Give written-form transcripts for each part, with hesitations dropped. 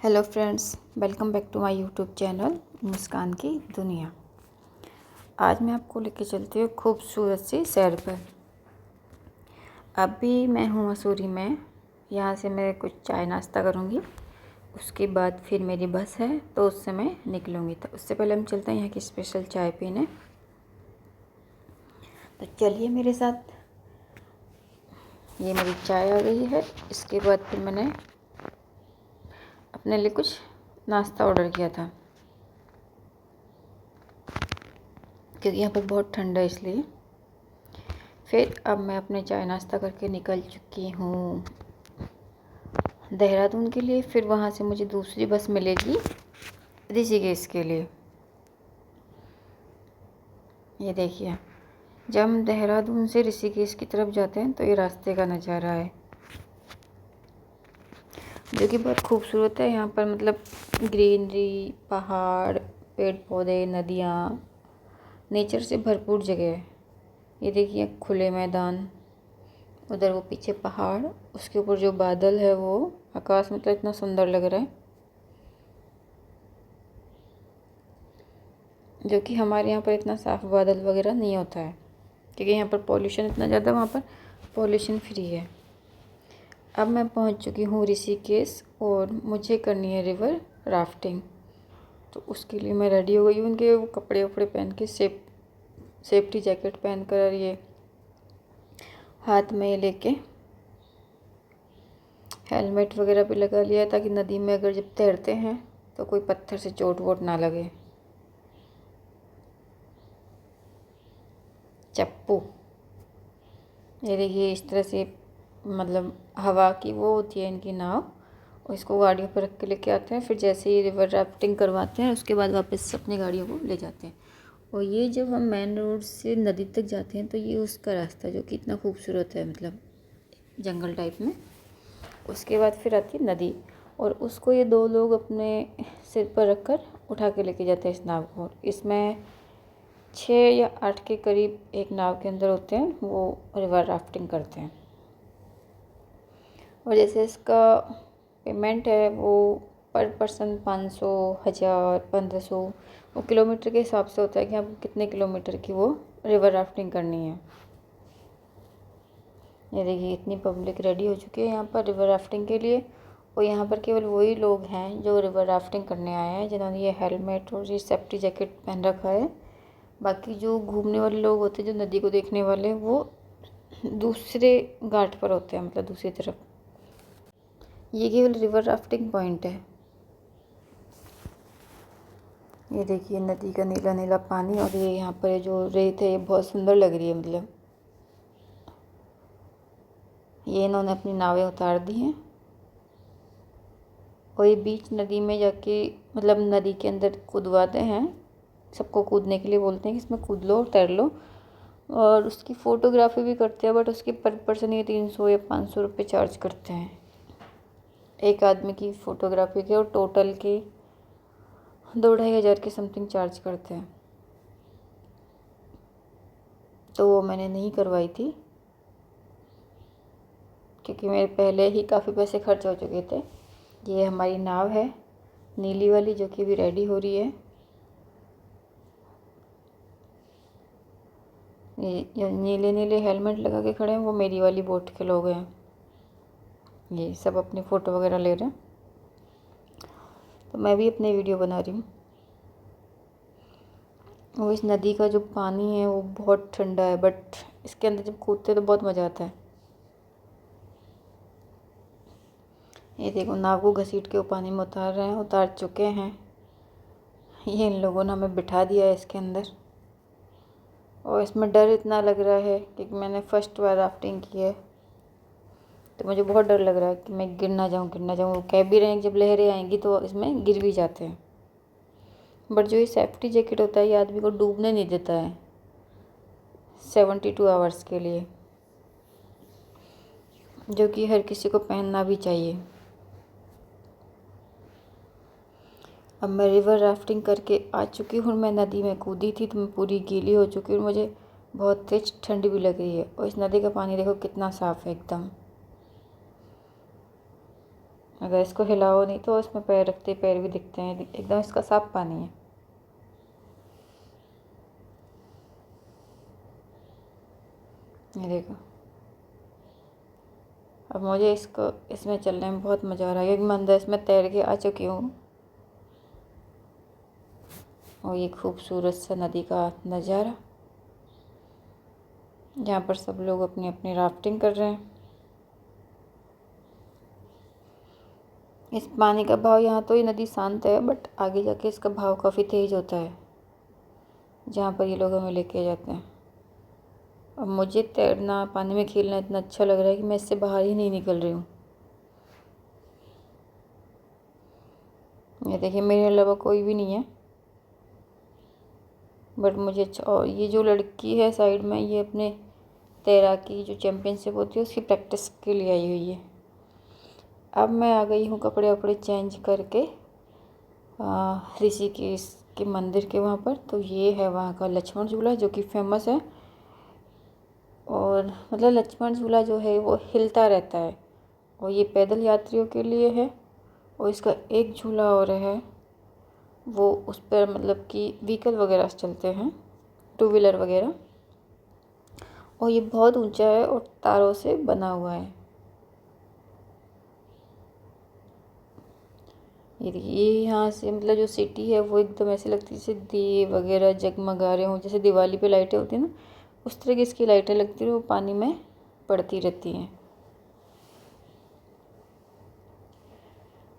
Hello friends, welcome back to my YouTube channel Muskaan की दुनिया। आज मैं आपको लेके चलती हूँ खूबसूरत सी सैर पर। अभी मैं हूँ मसूरी में। यहाँ से मैं कुछ चाय नाश्ता करूँगी, उसके बाद फिर मेरी बस है तो उससे मैं निकलूँगी। तो उससे पहले हम चलते हैं यहाँ की स्पेशल चाय पीने। तो चलिए मेरे साथ। ये मेरी चाय आ गई है। इसके बाद फिर मैंने अपने लिए कुछ नाश्ता ऑर्डर किया था, क्योंकि यहाँ पर बहुत ठंडा है इसलिए। फिर अब मैं अपने चाय नाश्ता करके निकल चुकी हूँ देहरादून के लिए। फिर वहाँ से मुझे दूसरी बस मिलेगी ऋषिकेश के लिए। ये देखिए, जब हम देहरादून से ऋषिकेश की तरफ जाते हैं तो ये रास्ते का नज़ारा है, जो कि बहुत खूबसूरत है। यहाँ पर मतलब ग्रीनरी, पहाड़, पेड़ पौधे, नदियाँ, नेचर से भरपूर जगह है। ये देखिए खुले मैदान, उधर वो पीछे पहाड़, उसके ऊपर जो बादल है वो आकाश मतलब इतना सुंदर लग रहा है, जो कि हमारे यहाँ पर इतना साफ बादल वगैरह नहीं होता है, क्योंकि यहाँ पर पॉल्यूशन इतना ज़्यादा, वहाँ पर पॉल्यूशन फ्री है। अब मैं पहुँच चुकी हूँ ऋषिकेश और मुझे करनी है रिवर राफ्टिंग। तो उसके लिए मैं रेडी हो गई हूँ। उनके वो कपड़े वपड़े पहन के, सेफ्टी जैकेट पहन कर, ये हाथ में लेके हेलमेट वगैरह भी लगा लिया है, ताकि नदी में अगर जब तैरते हैं तो कोई पत्थर से चोट वोट ना लगे। चप्पू, ये देखिए इस तरह से, मतलब हवा की वो होती है इनकी नाव, और इसको गाड़ियों पर रख के लेके आते हैं। फिर जैसे ही रिवर राफ्टिंग करवाते हैं उसके बाद वापस अपनी गाड़ियों को ले जाते हैं। और ये जब हम मेन रोड से नदी तक जाते हैं तो ये उसका रास्ता, जो कि इतना खूबसूरत है, मतलब जंगल टाइप में। उसके बाद फिर आती है नदी, और उसको ये दो लोग अपने सिर पर रखकर उठा के लेके जाते हैं इस नाव को। इसमें 6 या 8 के करीब एक नाव के अंदर होते हैं, वो रिवर राफ्टिंग करते हैं। और जैसे इसका पेमेंट है वो पर पर्सन 500, 1000, 1500, वो किलोमीटर के हिसाब से होता है कि आपको कितने किलोमीटर की वो रिवर राफ्टिंग करनी है। ये देखिए इतनी पब्लिक रेडी हो चुकी है यहाँ पर रिवर राफ्टिंग के लिए। और यहाँ पर केवल वही लोग हैं जो रिवर राफ्टिंग करने आए हैं, जिन्होंने ये हेलमेट और ये सेफ्टी जैकेट पहन रखा है। बाकी जो घूमने वाले लोग होते हैं, जो नदी को देखने वाले, वो दूसरे घाट पर होते हैं, मतलब दूसरी तरफ। ये केवल रिवर राफ्टिंग पॉइंट है। ये देखिए नदी का नीला नीला पानी, और ये यहाँ पर जो रेत है ये बहुत सुंदर लग रही है। मतलब ये इन्होंने अपनी नावें उतार दी हैं, और ये बीच नदी में जाके, मतलब नदी के अंदर कूदवाते हैं। सबको कूदने के लिए बोलते हैं कि इसमें कूद लो और तैर लो, और उसकी फ़ोटोग्राफी भी करते हैं। बट उसकी पर पर्सन ये 300 या 500 रुपये चार्ज करते हैं एक आदमी की फ़ोटोग्राफी के, और टोटल के 2-2,500 के समथिंग चार्ज करते हैं। तो वो मैंने नहीं करवाई थी, क्योंकि मेरे पहले ही काफ़ी पैसे खर्च हो चुके थे। ये हमारी नाव है नीली वाली, जो कि अभी रेडी हो रही है। ये जो नीले नीले हेलमेट लगा के खड़े हैं वो मेरी वाली बोट के लोग हैं। ये सब अपनी फ़ोटो वगैरह ले रहे हैं, तो मैं भी अपनी वीडियो बना रही हूँ। वो इस नदी का जो पानी है वो बहुत ठंडा है, बट इसके अंदर जब कूदते तो बहुत मज़ा आता है। ये देखो नाव को घसीट के वो पानी में उतार रहे हैं, उतार चुके हैं। ये इन लोगों ने हमें बिठा दिया है इसके अंदर, और इसमें डर इतना लग रहा है क्योंकि मैंने फ़र्स्ट बार राफ्टिंग की है, तो मुझे बहुत डर लग रहा है कि मैं गिर ना जाऊँ, गिर ना जाऊँ। वो कह भी रहे हैं कि जब लहरें आएंगी तो इसमें गिर भी जाते हैं। बट जो ये सेफ्टी जैकेट होता है ये आदमी को डूबने नहीं देता है 72 आवर्स के लिए, जो कि हर किसी को पहनना भी चाहिए। अब मैं रिवर राफ्टिंग करके आ चुकी हूँ। मैं नदी में कूदी थी तो मैं पूरी गीली हो चुकी हूँ, मुझे बहुत तेज ठंड भी लग रही है। और इस नदी का पानी देखो कितना साफ़ है एकदम। अगर इसको हिलाओ नहीं तो इसमें पैर रखते पैर भी दिखते हैं, एकदम इसका साफ पानी है। ये देखो, अब मुझे इसको इसमें चलने में बहुत मज़ा आ रहा है क्योंकि मैं अंदर इसमें तैर के आ चुकी हूँ। और ये खूबसूरत सा नदी का नज़ारा, जहाँ पर सब लोग अपनी अपनी राफ्टिंग कर रहे हैं। इस पानी का भाव, यहाँ तो ये नदी शांत है बट आगे जाके इसका भाव काफ़ी तेज़ होता है, जहाँ पर ये लोग हमें लेके जाते हैं। अब मुझे तैरना, पानी में खेलना इतना अच्छा लग रहा है कि मैं इससे बाहर ही नहीं निकल रही हूँ। ये देखिए, मेरे अलावा कोई भी नहीं है बट मुझे अच्छा। और ये जो लड़की है साइड में, ये अपने तैराकी जो चैम्पियनशिप होती है उसकी प्रैक्टिस के लिए आई हुई है। अब मैं आ गई हूँ कपड़े वपड़े चेंज करके ऋषिकेश के मंदिर के वहाँ पर। तो ये है वहाँ का लक्ष्मण झूला जो कि फेमस है। और मतलब लक्ष्मण झूला जो है वो हिलता रहता है और ये पैदल यात्रियों के लिए है। और इसका एक झूला और है, वो उस पर मतलब कि व्हीकल वगैरह चलते हैं, 2 व्हीलर वगैरह। और ये बहुत ऊंचा है और तारों से बना हुआ है। ये यहाँ से मतलब जो सिटी है वो एकदम ऐसी लगती है जैसे दिए वगैरह जगमगा रहे हों, जैसे दिवाली पे लाइटें होती हैं ना, उस तरह की इसकी लाइटें लगती हैं, वो पानी में पड़ती रहती हैं।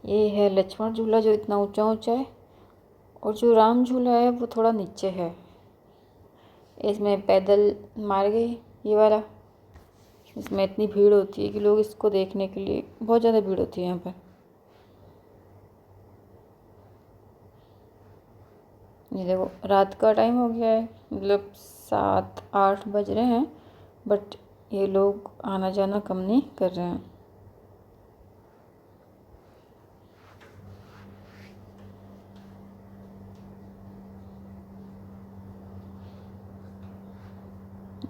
ये है लक्ष्मण झूला जो इतना ऊंचा ऊंचा है। और जो राम झूला है वो थोड़ा नीचे है। इसमें पैदल मार गई ये वाला। इसमें इतनी भीड़ होती है कि लोग इसको देखने के लिए, बहुत ज़्यादा भीड़ होती है यहाँ पर। ये देखो, रात का टाइम हो गया है, मतलब 7-8 बज रहे हैं बट ये लोग आना जाना कम नहीं कर रहे हैं।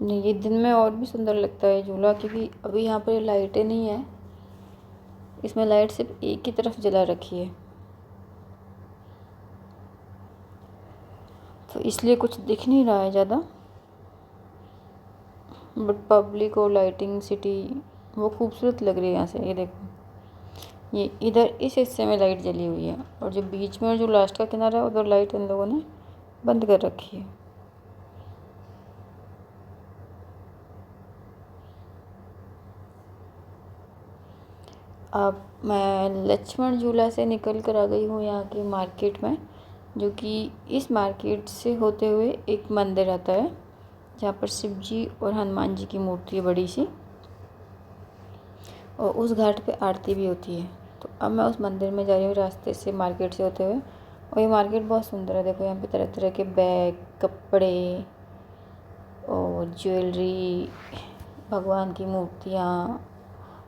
नहीं, ये दिन में और भी सुंदर लगता है झूला, क्योंकि अभी यहाँ पर लाइटें नहीं है। इसमें लाइट सिर्फ एक ही तरफ जला रखी है, तो इसलिए कुछ दिख नहीं रहा है ज़्यादा। बट पब्लिक और लाइटिंग सिटी वो खूबसूरत लग रही है यहाँ से। ये देखो, ये इधर इस हिस्से में लाइट जली हुई है और जो बीच में और जो लास्ट का किनारा है उधर लाइट इन लोगों ने बंद कर रखी है। अब मैं लक्ष्मण झूला से निकल कर आ गई हूँ यहाँ की मार्केट में, जो कि इस मार्केट से होते हुए एक मंदिर आता है जहाँ पर शिव जी और हनुमान जी की मूर्ति है बड़ी सी, और उस घाट पे आरती भी होती है। तो अब मैं उस मंदिर में जा रही हूँ रास्ते से, मार्केट से होते हुए। और ये मार्केट बहुत सुंदर है। देखो, यहाँ पे तरह तरह के बैग, कपड़े और ज्वेलरी, भगवान की मूर्तियाँ,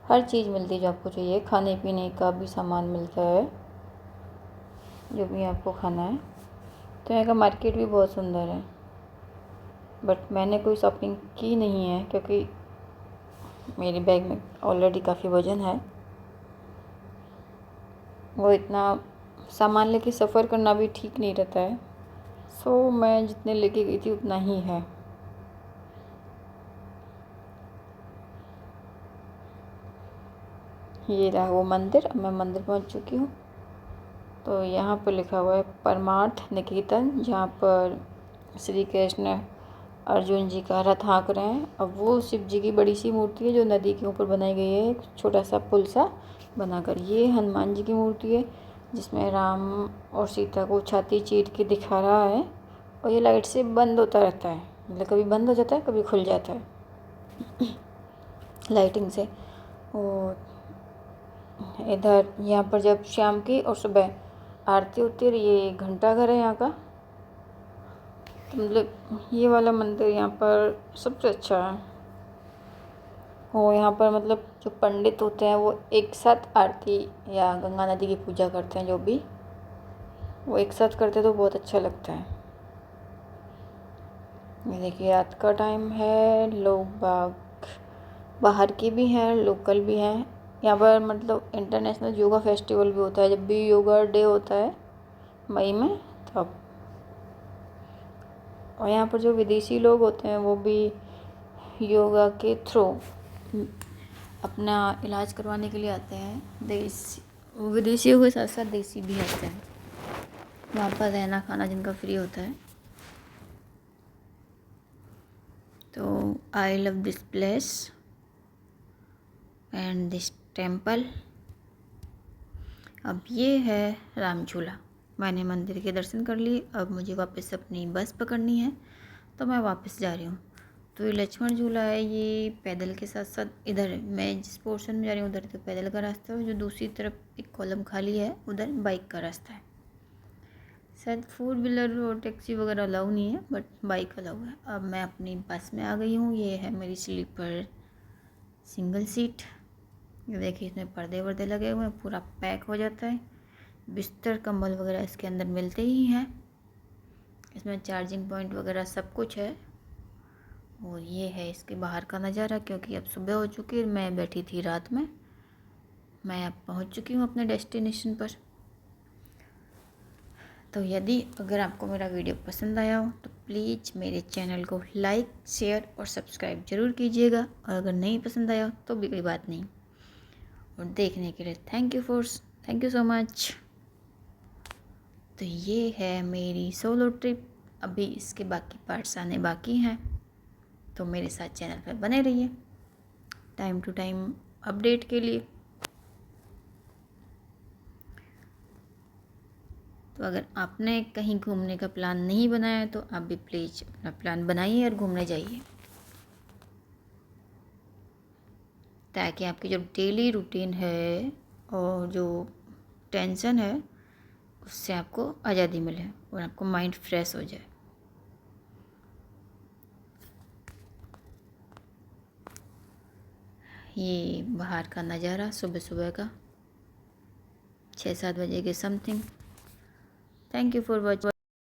हर चीज़ मिलती है जो आपको चाहिए। खाने पीने का भी सामान मिलता है जो भी आपको खाना है। तो यहाँ का मार्केट भी बहुत सुंदर है बट मैंने कोई शॉपिंग की नहीं है क्योंकि मेरे बैग में ऑलरेडी काफ़ी वज़न है। वो इतना सामान लेके सफ़र करना भी ठीक नहीं रहता है। सो मैं जितने लेके गई थी उतना ही है। ये रहा वो मंदिर। अब मैं मंदिर पहुंच चुकी हूँ। तो यहाँ पर लिखा हुआ है परमार्थ निकेतन, जहाँ पर श्री कृष्ण अर्जुन जी का रथ हाँक रहे हैं। अब वो शिव जी की बड़ी सी मूर्ति है जो नदी के ऊपर बनाई गई है, एक छोटा सा पुल सा बनाकर। ये हनुमान जी की मूर्ति है जिसमें राम और सीता को छाती चीर के दिखा रहा है। और ये लाइट से बंद होता रहता है, मतलब कभी बंद हो जाता है कभी खुल जाता है लाइटिंग से। और इधर यहाँ पर जब शाम की और सुबह आरती होती है, ये घंटा घर है यहाँ का। तो मतलब ये वाला मंदिर यहाँ पर सबसे अच्छा है। और यहाँ पर मतलब जो पंडित होते हैं वो एक साथ आरती या गंगा नदी की पूजा करते हैं, जो भी वो एक साथ करते हैं तो बहुत अच्छा लगता है। ये देखिए, रात का टाइम है, लोग बाग बाहर के भी हैं, लोकल भी हैं। यहाँ पर मतलब इंटरनेशनल योगा फेस्टिवल भी होता है। जब भी योगा डे होता है मई में तब। और यहाँ पर जो विदेशी लोग होते हैं वो भी योगा के थ्रू अपना इलाज करवाने के लिए आते हैं। विदेशियों के साथ साथ देसी भी आते हैं। वहाँ पर रहना खाना जिनका फ्री होता है। तो I love this place and this temple. अब ये है राम झूला। मैंने मंदिर के दर्शन कर लिए, अब मुझे वापस अपनी बस पकड़नी है तो मैं वापस जा रही हूँ। तो ये लक्ष्मण झूला है, ये पैदल के साथ साथ इधर मैं जिस पोर्शन में जा रही हूँ उधर तो पैदल का रास्ता है, जो दूसरी तरफ एक कॉलम खाली है उधर बाइक का रास्ता है। शायद 4 व्हीलर और टैक्सी वगैरह अलाउ नहीं है, बट बाइक अलाउ है। अब मैं अपनी बस में आ गई हूँ। ये है मेरी स्लीपर सिंगल सीट। ये देखिए इसमें पर्दे वर्दे लगे हुए हैं, पूरा पैक हो जाता है। बिस्तर कंबल वगैरह इसके अंदर मिलते ही हैं। इसमें चार्जिंग पॉइंट वगैरह सब कुछ है। और ये है इसके बाहर का नज़ारा, क्योंकि अब सुबह हो चुकी है, मैं बैठी थी रात में। मैं अब पहुंच चुकी हूँ अपने डेस्टिनेशन पर। तो यदि अगर आपको मेरा वीडियो पसंद आया हो तो प्लीज़ मेरे चैनल को लाइक शेयर और सब्सक्राइब ज़रूर कीजिएगा। और अगर नहीं पसंद आया तो भी कोई बात नहीं। और देखने के लिए थैंक यू सो मच। तो ये है मेरी सोलो ट्रिप। अभी इसके बाकी पार्ट्स आने बाकी हैं, तो मेरे साथ चैनल पर बने रहिए टाइम टू टाइम अपडेट के लिए। तो अगर आपने कहीं घूमने का प्लान नहीं बनाया है तो आप भी प्लीज़ अपना प्लान बनाइए और घूमने जाइए, ताकि आपकी जो डेली रूटीन है और जो टेंशन है उससे आपको आज़ादी मिले और आपको माइंड फ्रेश हो जाए। ये बाहर का नज़ारा सुबह सुबह का 6-7 बजे के something. Thank you for watching.